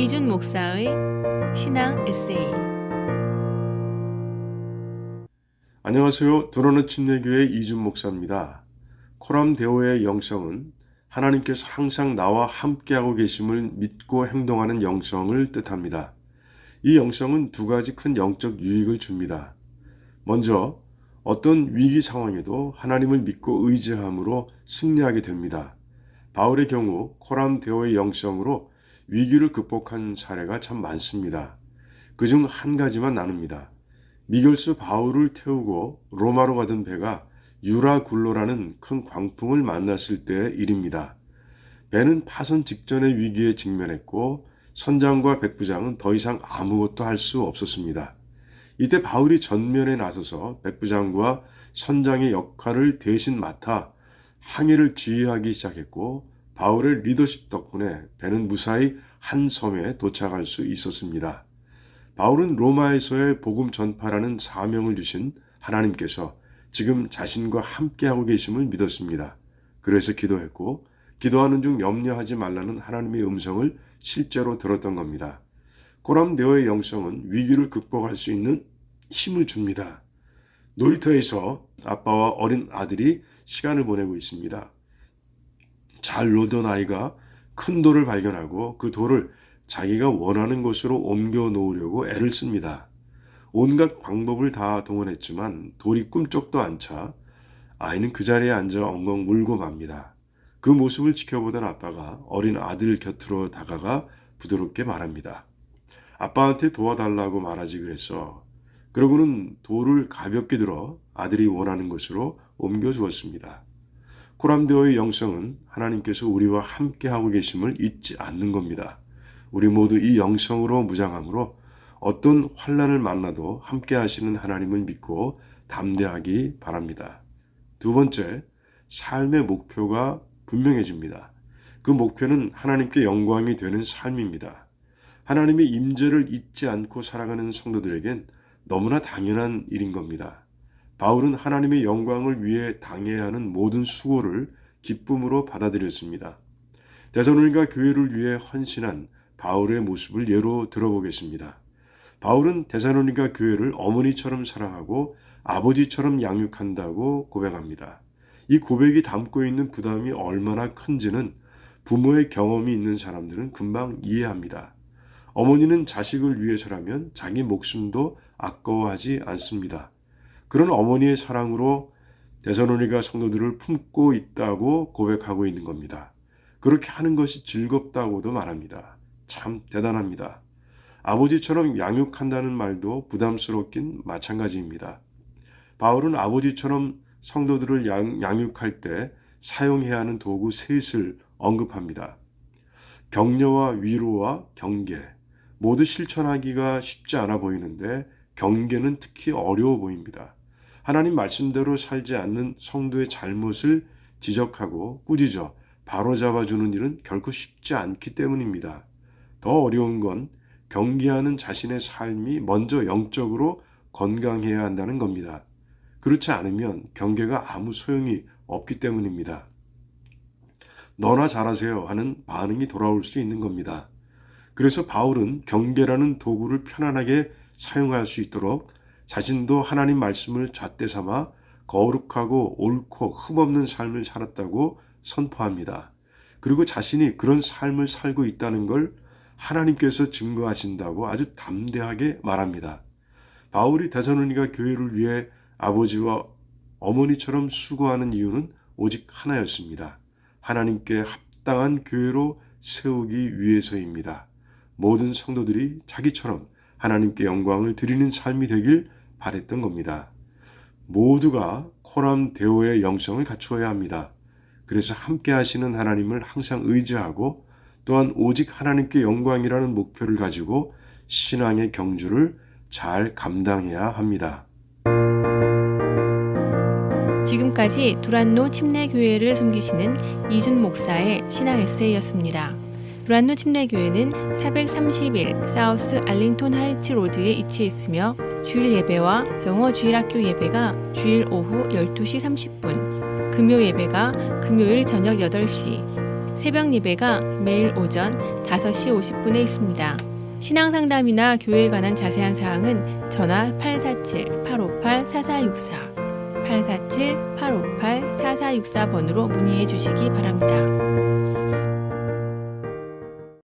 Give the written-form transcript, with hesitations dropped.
이준 목사의 신앙 에세이. 안녕하세요. 두로너 침례교회 이준 목사입니다. 코람 데오의 영성은 하나님께서 항상 나와 함께하고 계심을 믿고 행동하는 영성을 뜻합니다. 이 영성은 두 가지 큰 영적 유익을 줍니다. 먼저 어떤 위기 상황에도 하나님을 믿고 의지함으로 승리하게 됩니다. 바울의 경우 코람 데오의 영성으로 위기를 극복한 사례가 참 많습니다. 그중 한 가지만 나눕니다. 미결수 바울을 태우고 로마로 가던 배가 유라굴로라는 큰 광풍을 만났을 때의 일입니다. 배는 파손 직전의 위기에 직면했고 선장과 백부장은 더 이상 아무것도 할 수 없었습니다. 이때 바울이 전면에 나서서 백부장과 선장의 역할을 대신 맡아 항해를 지휘하기 시작했고 바울의 리더십 덕분에 배는 무사히 한 섬에 도착할 수 있었습니다. 바울은 로마에서의 복음 전파라는 사명을 주신 하나님께서 지금 자신과 함께하고 계심을 믿었습니다. 그래서 기도했고 기도하는 중 염려하지 말라는 하나님의 음성을 실제로 들었던 겁니다. 코람데오의 영성은 위기를 극복할 수 있는 힘을 줍니다. 놀이터에서 아빠와 어린 아들이 시간을 보내고 있습니다. 잘 놀던 아이가 큰 돌을 발견하고 그 돌을 자기가 원하는 곳으로 옮겨 놓으려고 애를 씁니다. 온갖 방법을 다 동원했지만 돌이 꿈쩍도 안 차 아이는 그 자리에 앉아 엉엉 울고 맙니다. 그 모습을 지켜보던 아빠가 어린 아들 곁으로 다가가 부드럽게 말합니다. 아빠한테 도와달라고 말하지 그랬어. 그러고는 돌을 가볍게 들어 아들이 원하는 곳으로 옮겨 주었습니다. 코람데오의 영성은 하나님께서 우리와 함께하고 계심을 잊지 않는 겁니다. 우리 모두 이 영성으로 무장함으로 어떤 환난을 만나도 함께 하시는 하나님을 믿고 담대하기 바랍니다. 두 번째, 삶의 목표가 분명해집니다. 그 목표는 하나님께 영광이 되는 삶입니다. 하나님의 임재를 잊지 않고 살아가는 성도들에겐 너무나 당연한 일인 겁니다. 바울은 하나님의 영광을 위해 당해야 하는 모든 수고를 기쁨으로 받아들였습니다. 데살로니가 교회를 위해 헌신한 바울의 모습을 예로 들어보겠습니다. 바울은 데살로니가 교회를 어머니처럼 사랑하고 아버지처럼 양육한다고 고백합니다. 이 고백이 담고 있는 부담이 얼마나 큰지는 부모의 경험이 있는 사람들은 금방 이해합니다. 어머니는 자식을 위해서라면 자기 목숨도 아까워하지 않습니다. 그런 어머니의 사랑으로 데살로니가 성도들을 품고 있다고 고백하고 있는 겁니다. 그렇게 하는 것이 즐겁다고도 말합니다. 참 대단합니다. 아버지처럼 양육한다는 말도 부담스럽긴 마찬가지입니다. 바울은 아버지처럼 성도들을 양육할 때 사용해야 하는 도구 셋을 언급합니다. 격려와 위로와 경계, 모두 실천하기가 쉽지 않아 보이는데 경계는 특히 어려워 보입니다. 하나님 말씀대로 살지 않는 성도의 잘못을 지적하고 꾸짖어 바로잡아주는 일은 결코 쉽지 않기 때문입니다. 더 어려운 건 경계하는 자신의 삶이 먼저 영적으로 건강해야 한다는 겁니다. 그렇지 않으면 경계가 아무 소용이 없기 때문입니다. 너나 잘하세요 하는 반응이 돌아올 수 있는 겁니다. 그래서 바울은 경계라는 도구를 편안하게 사용할 수 있도록 자신도 하나님 말씀을 잣대 삼아 거룩하고 옳고 흠없는 삶을 살았다고 선포합니다. 그리고 자신이 그런 삶을 살고 있다는 걸 하나님께서 증거하신다고 아주 담대하게 말합니다. 바울이 데살로니가 교회를 위해 아버지와 어머니처럼 수고하는 이유는 오직 하나였습니다. 하나님께 합당한 교회로 세우기 위해서입니다. 모든 성도들이 자기처럼 하나님께 영광을 드리는 삶이 되길 바랬던 겁니다. 모두가 코람데오의 영성을 갖추어야 합니다. 그래서 함께 하시는 하나님을 항상 의지하고 또한 오직 하나님께 영광이라는 목표를 가지고 신앙의 경주를 잘 감당해야 합니다. 지금까지 두란노 침례교회를 섬기시는 이준 목사의 신앙 에세이였습니다. 두란노 침례교회는 431 사우스 알링톤 하이츠 로드에 위치해 있으며 주일 예배와 영어 주일학교 예배가 주일 오후 12시 30분, 금요 예배가 금요일 저녁 8시, 새벽 예배가 매일 오전 5시 50분에 있습니다. 신앙상담이나 교회에 관한 자세한 사항은 전화 847-858-4464, 847-858-4464번으로 문의해 주시기 바랍니다.